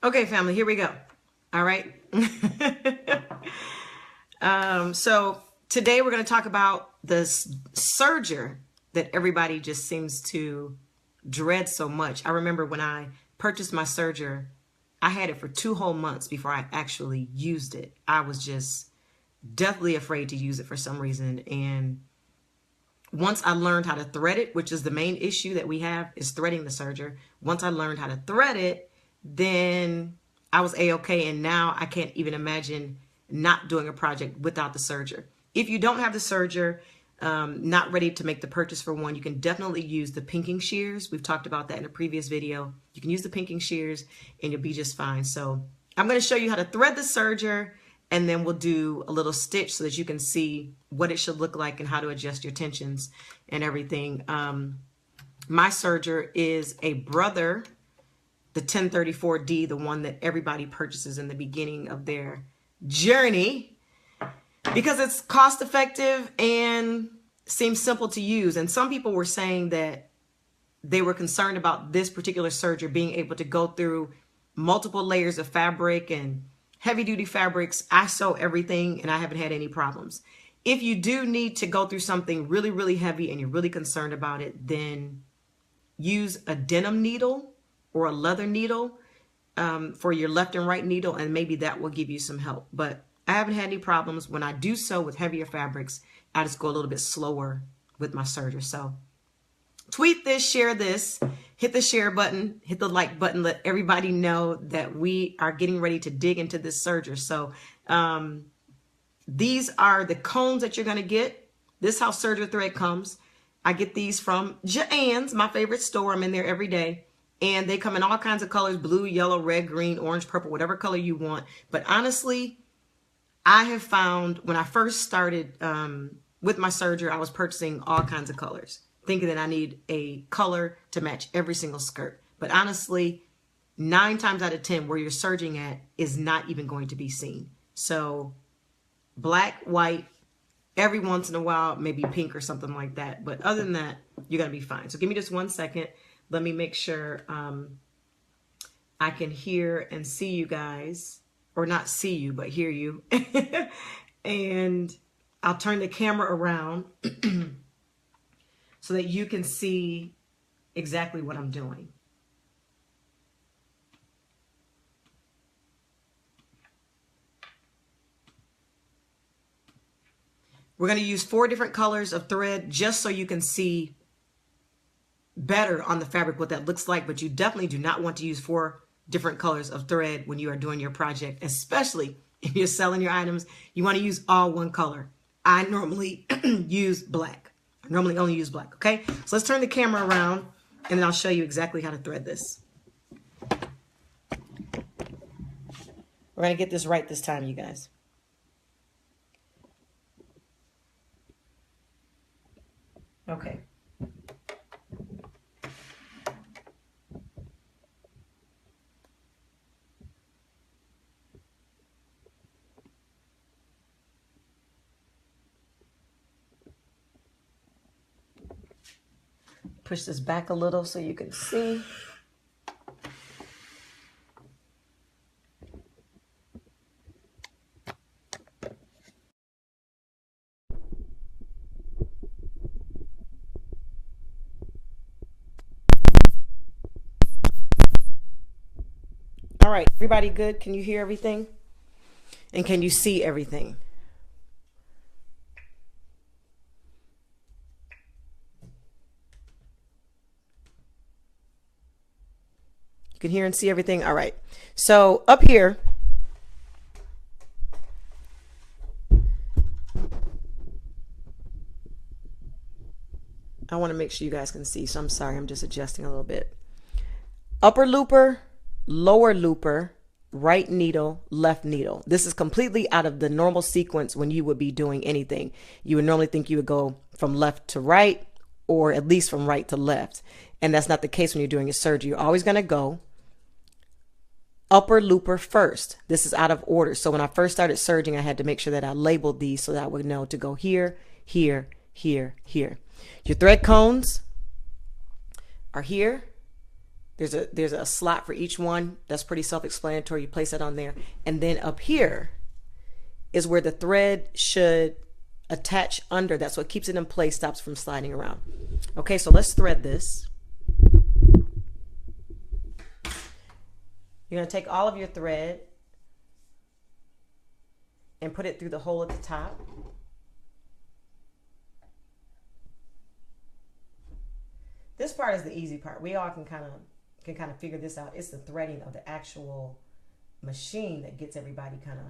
Okay, family, here we go. All right. So today we're going to talk about the serger that everybody just seems to dread so much. I remember when I purchased my serger, I had it for 2 whole months before I actually used it. I was just deathly afraid to use it for some reason. And once I learned how to thread it, which is the main issue that we have, is threading the serger. Once I learned how to thread it, then I was a-okay, and now I can't even imagine not doing a project without the serger. If you don't have the serger, not ready to make the purchase for one, you can definitely use the pinking shears. We've talked about that in a previous video. You can use the pinking shears and you'll be just fine. So I'm going to show you how to thread the serger, and then we'll do a little stitch so that you can see what it should look like and how to adjust your tensions and everything. My serger is a Brother, the 1034D, the one that everybody purchases in the beginning of their journey, because it's cost effective and seems simple to use. And some people were saying that they were concerned about this particular serger being able to go through multiple layers of fabric and heavy duty fabrics. I sew everything and I haven't had any problems. If you do need to go through something really, really heavy and you're really concerned about it, then use a denim needle or a leather needle for your left and right needle, and maybe that will give you some help. But I haven't had any problems. When I do sew with heavier fabrics, I just go a little bit slower with my serger. So tweet this, share this, hit the share button, hit the like button, let everybody know that we are getting ready to dig into this serger. So these are the cones that you're going to get. This is how serger thread comes. I get these from Joann's, my favorite store. I'm in there every day. And they come in all kinds of colors: blue, yellow, red, green, orange, purple, whatever color you want. But honestly, I have found when I first started with my serger, I was purchasing all kinds of colors, thinking that I need a color to match every single skirt. But honestly, 9 times out of 10, where you're serging at is not even going to be seen. So black, white, every once in a while, maybe pink or something like that. But other than that, you're going to be fine. So give me just 1 second. Let me make sure I can hear and see you guys, or not see you, but hear you. And I'll turn the camera around so that you can see exactly what I'm doing. We're going to use 4 different colors of thread just so you can see better on the fabric what that looks like. But you definitely do not want to use 4 different colors of thread when you are doing your project, especially if you're selling your items. You want to use all one color. I normally use black. I normally only use black. Okay, so let's turn the camera around and then I'll show you exactly how to thread this. We're going to get this right this time, you guys. Okay. Push this back a little so you can see. All right, everybody good? Can you hear everything? And can you see everything? You can hear and see everything? All right. So up here, I want to make sure you guys can see. So I'm sorry, I'm just adjusting a little bit. Upper looper, lower looper, right needle, left needle. This is completely out of the normal sequence when you would be doing anything. You would normally think you would go from left to right, or at least from right to left. And that's not the case when you're doing a serger. You're always going to go upper looper first. This is out of order. So when I first started serging, I had to make sure that I labeled these so that I would know to go here, here, here, here. Your thread cones are here. There's a slot for each one. That's pretty self-explanatory. You place it on there. And then up here is where the thread should attach under. That's what keeps it in place, stops from sliding around. Okay, so let's thread this. You're going to take all of your thread and put it through the hole at the top. This part is the easy part. We all can kind of figure this out. It's the threading of the actual machine that gets everybody kind of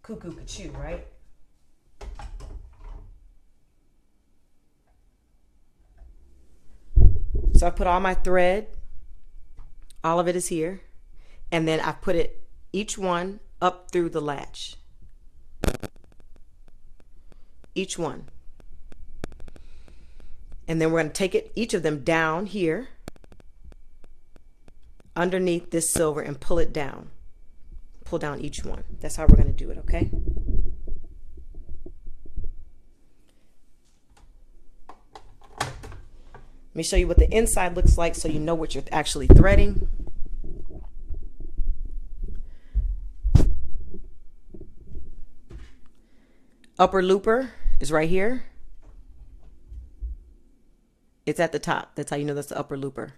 cuckoo ka-choo, right? So I put all my thread, all of it is here, and then I put it, each one, up through the latch. Each one. And then we're going to take it, each of them down here, underneath this silver, and pull it down. Pull down each one. That's how we're going to do it, okay? Let me show you what the inside looks like so you know what you're actually threading. Upper looper is right here. It's at the top. That's how you know that's the upper looper.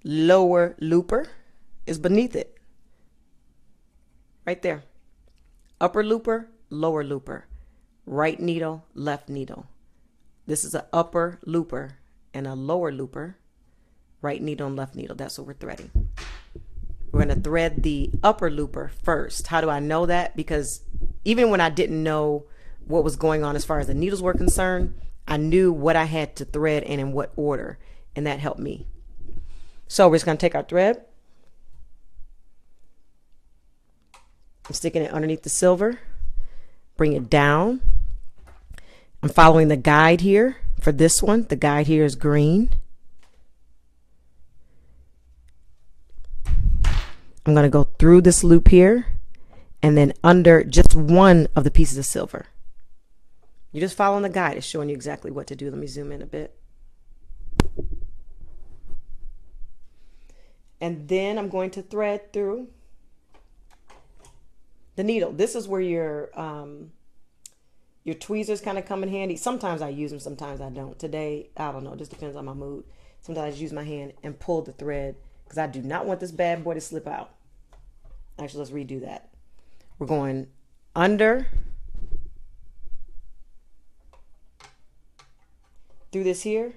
Lower looper is beneath it. Right there. Upper looper, lower looper. Right needle, left needle. This is an upper looper and a lower looper. Right needle and left needle. That's what we're threading. We're going to thread the upper looper first. How do I know that? Because even when I didn't know what was going on as far as the needles were concerned, I knew what I had to thread and in what order, and that helped me. So we're just going to take our thread. I'm sticking it underneath the silver. Bring it down. I'm following the guide here for this one. The guide here is green. I'm going to go through this loop here and then under just one of the pieces of silver. You're just following the guide. It's showing you exactly what to do. Let me zoom in a bit. And then I'm going to thread through the needle. This is where your tweezers kind of come in handy. Sometimes I use them, sometimes I don't. Today, I don't know. It just depends on my mood. Sometimes I just use my hand and pull the thread because I do not want this bad boy to slip out. Actually, let's redo that. We're going under, through this here,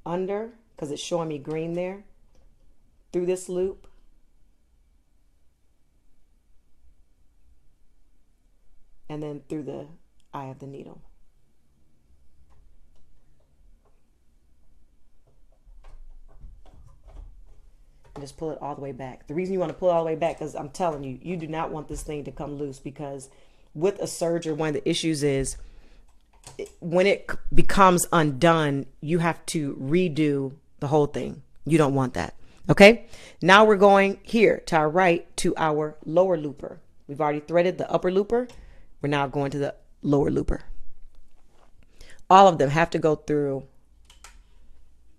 under, because it's showing me green there, through this loop, and then through the eye of the needle. And just pull it all the way back. The reason you want to pull it all the way back, because I'm telling you, you do not want this thing to come loose, because with a serger, one of the issues is when it becomes undone, you have to redo the whole thing. You don't want that. Okay, now we're going here to our right to our lower looper. We've already threaded the upper looper. We're now going to the lower looper. All of them have to go through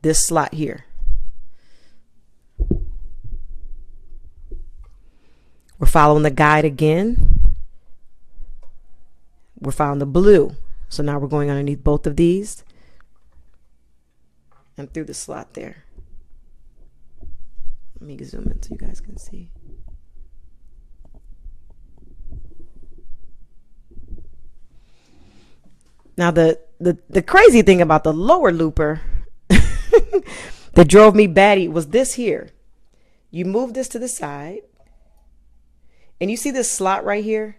this slot here. We're following the guide again. We're following the blue. So now we're going underneath both of these and through the slot there. Let me zoom in so you guys can see. Now the crazy thing about the lower looper that drove me batty was this here. You move this to the side and you see this slot right here.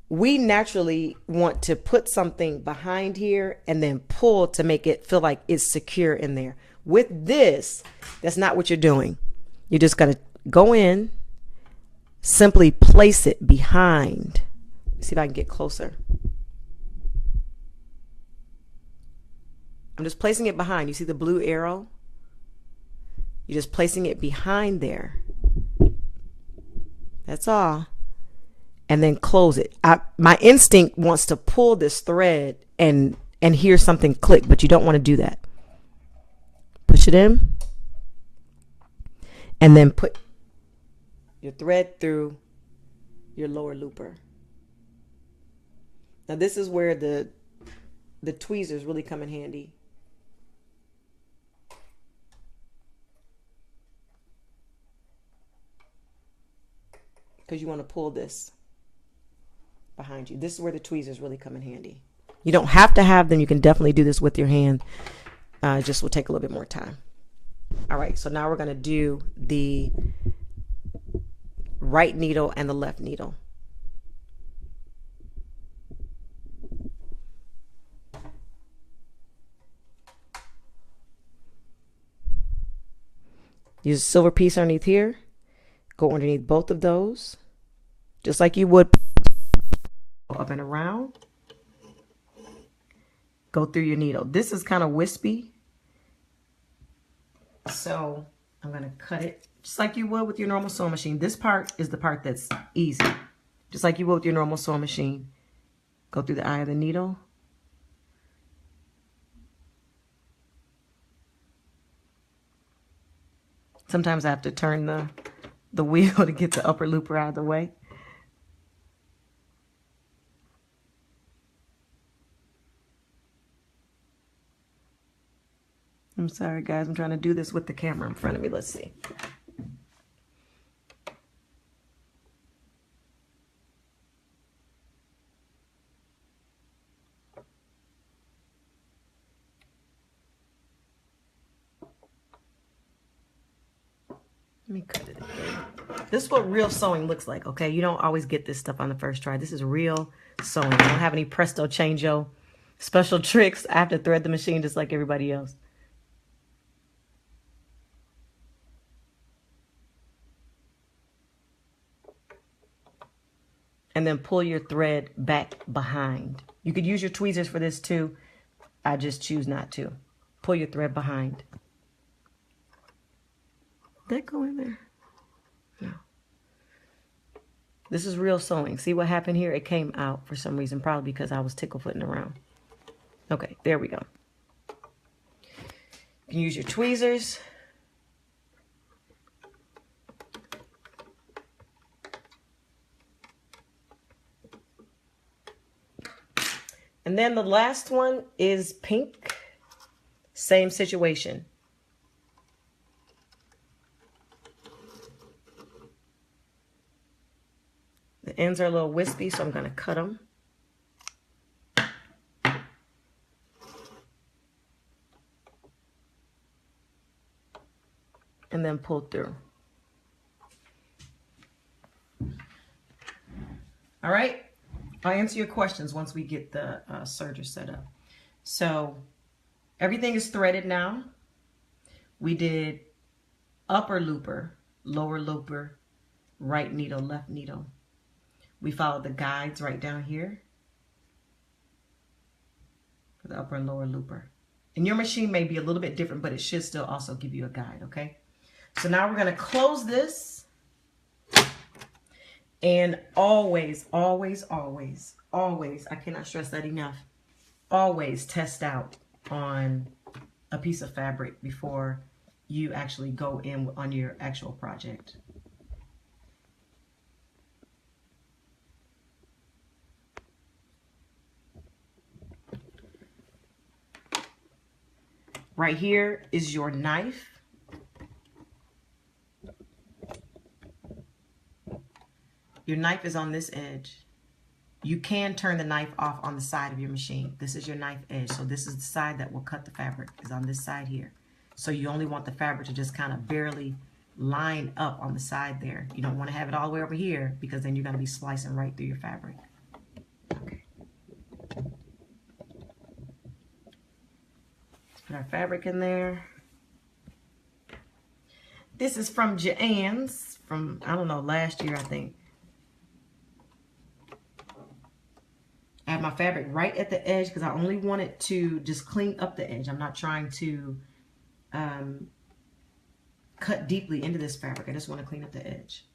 We naturally want to put something behind here and then pull to make it feel like it's secure in there. With this, that's not what you're doing. You're just going to go in, simply place it behind. Let's see if I can get closer. I'm just placing it behind. You see the blue arrow? You're just placing it behind there. That's all. And then close it. My instinct wants to pull this thread and hear something click, but you don't want to do that. push it in, and then put your thread through your lower looper. Now this is where the tweezers really come in handy. Because you want to pull this behind you. This is where the tweezers really come in handy. You don't have to have them. You can definitely do this with your hand. It just will take a little bit more time. All right, so now we're going to do the right needle and the left needle. Use a silver piece underneath here. Go underneath both of those, just like you would up and around. Go through your needle. This is kind of wispy, so I'm going to cut it just like you would with your normal sewing machine. This part is the part that's easy, just like you would with your normal sewing machine. Go through the eye of the needle. Sometimes I have to turn the wheel to get the upper looper out of the way. I'm sorry, guys. I'm trying to do this with the camera in front of me. Let's see. Let me cut it again. This is what real sewing looks like, okay? You don't always get this stuff on the first try. This is real sewing. I don't have any presto changeo special tricks. I have to thread the machine just like everybody else. And then pull your thread back behind. You could use your tweezers for this too. I just choose not to. Pull your thread behind. Did that go in there? No. This is real sewing. See what happened here? It came out for some reason, probably because I was tickle-footing around. Okay, there we go. You can use your tweezers. And then the last one is pink. Same situation. The ends are a little wispy, so I'm going to cut them. And then pull through. All right. I'll answer your questions once we get the serger set up. So everything is threaded now. We did upper looper, lower looper, right needle, left needle. We followed the guides right down here for the upper and lower looper. And your machine may be a little bit different, but it should still also give you a guide, okay? So now we're going to close this. And always, always, always, always, I cannot stress that enough, always test out on a piece of fabric before you actually go in on your actual project. Right here is your knife. Your knife is on this edge. You can turn the knife off on the side of your machine. This is your knife edge. So this is the side that will cut the fabric, is on this side here. So you only want the fabric to just kind of barely line up on the side there. You don't want to have it all the way over here because then you're going to be slicing right through your fabric. Okay. Let's put our fabric in there. This is from Joann's from, I don't know, last year, I think. I have my fabric right at the edge because I only want it to just clean up the edge. I'm not trying to cut deeply into this fabric. I just want to clean up the edge.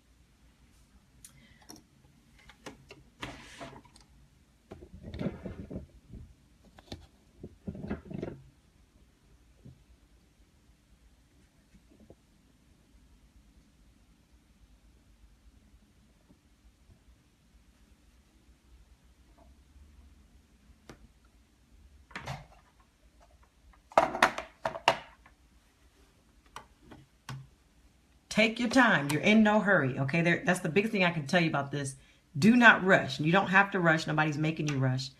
take your time. You're in no hurry, okay? That's the biggest thing I can tell you about this. Do not rush. You don't have to rush. Nobody's making you rush.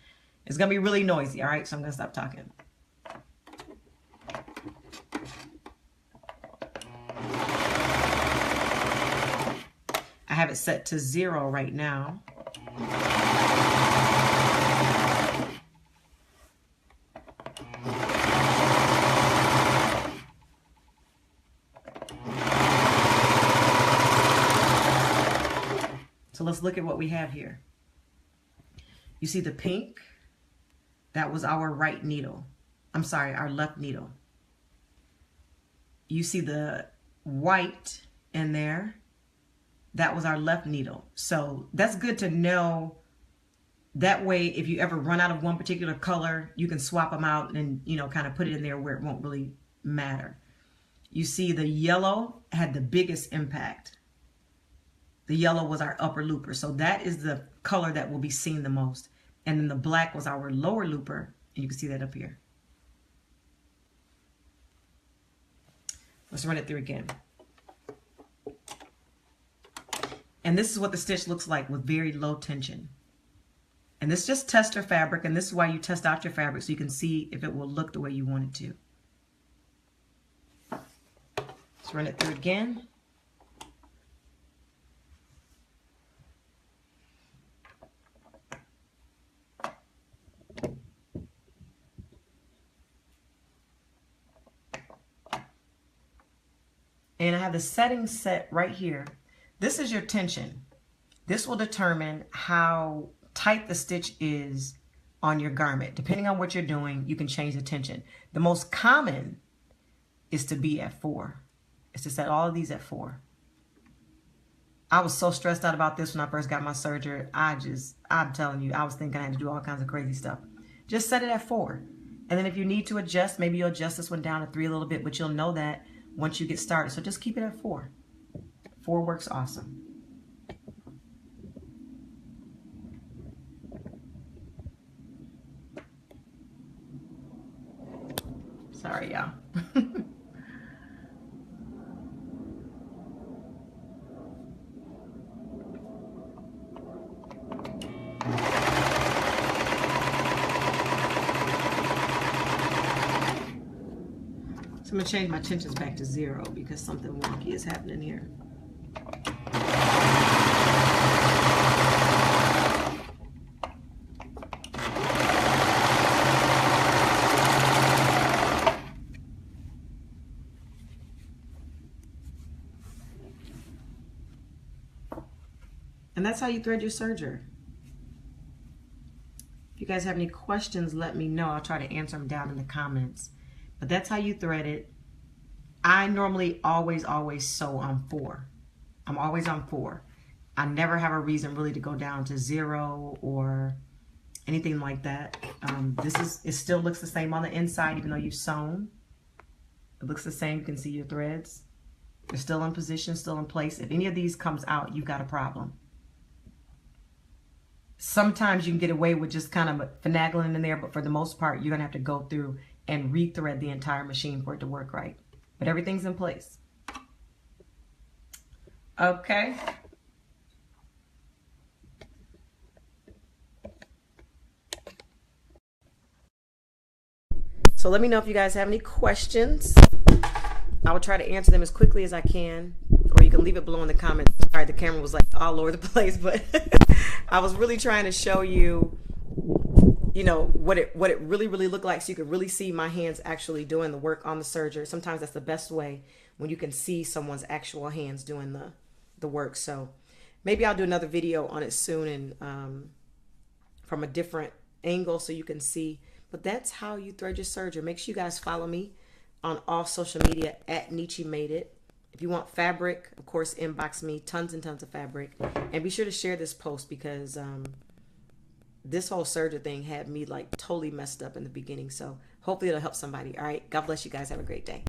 It's going to be really noisy, all right? So I'm going to stop talking. I have it set to 0 right now. So let's look at what we have here. You see the pink? That was our right needle. I'm sorry, our left needle. You see the white in there? That was our left needle. So that's good to know. That way, if you ever run out of one particular color, you can swap them out and, you know, kind of put it in there where it won't really matter. You see the yellow had the biggest impact. The yellow was our upper looper. So that is the color that will be seen the most. And then the black was our lower looper. And you can see that up here. Let's run it through again. And this is what the stitch looks like with very low tension. And this is just tester fabric, and this is why you test out your fabric so you can see if it will look the way you want it to. Let's run it through again. And I have the settings set right here. This is your tension. This will determine how tight the stitch is on your garment. Depending on what you're doing, you can change the tension. The most common is to be at 4. It's to set all of these at 4. I was so stressed out about this when I first got my Serger. I'm telling you, I was thinking I had to do all kinds of crazy stuff. Just set it at 4. And then if you need to adjust, maybe you'll adjust this one down to 3 a little bit, but you'll know that once you get started. So just keep it at 4. 4 works awesome. Sorry, y'all. So I'm going to change my tensions back to 0 because something wonky is happening here. And that's how you thread your serger. If you guys have any questions, let me know. I'll try to answer them down in the comments. But that's how you thread it. I normally always sew on 4. I'm always on 4. I never have a reason really to go down to 0 or anything like that. It still looks the same on the inside even though you've sewn. It looks the same. You can see your threads. They're still in position, still in place. If any of these comes out, you've got a problem. Sometimes you can get away with just kind of finagling in there, but for the most part, you're going to have to go through and rethread the entire machine for it to work right. But everything's in place. Okay. So let me know if you guys have any questions. I will try to answer them as quickly as I can, or you can leave it below in the comments. Sorry, the camera was like all over the place, but I was really trying to show you, you know, what it really looked like, so you could really see my hands actually doing the work on the serger. Sometimes that's the best way, when you can see someone's actual hands doing the work. So maybe I'll do another video on it soon, and from a different angle so you can see. But that's how you thread your serger. Make sure you guys follow me on all social media at Neechy Made It. If you want fabric, of course, inbox me. Tons and tons of fabric. And be sure to share this post because this whole serger thing had me like totally messed up in the beginning. So hopefully it'll help somebody. All right. God bless you guys. Have a great day.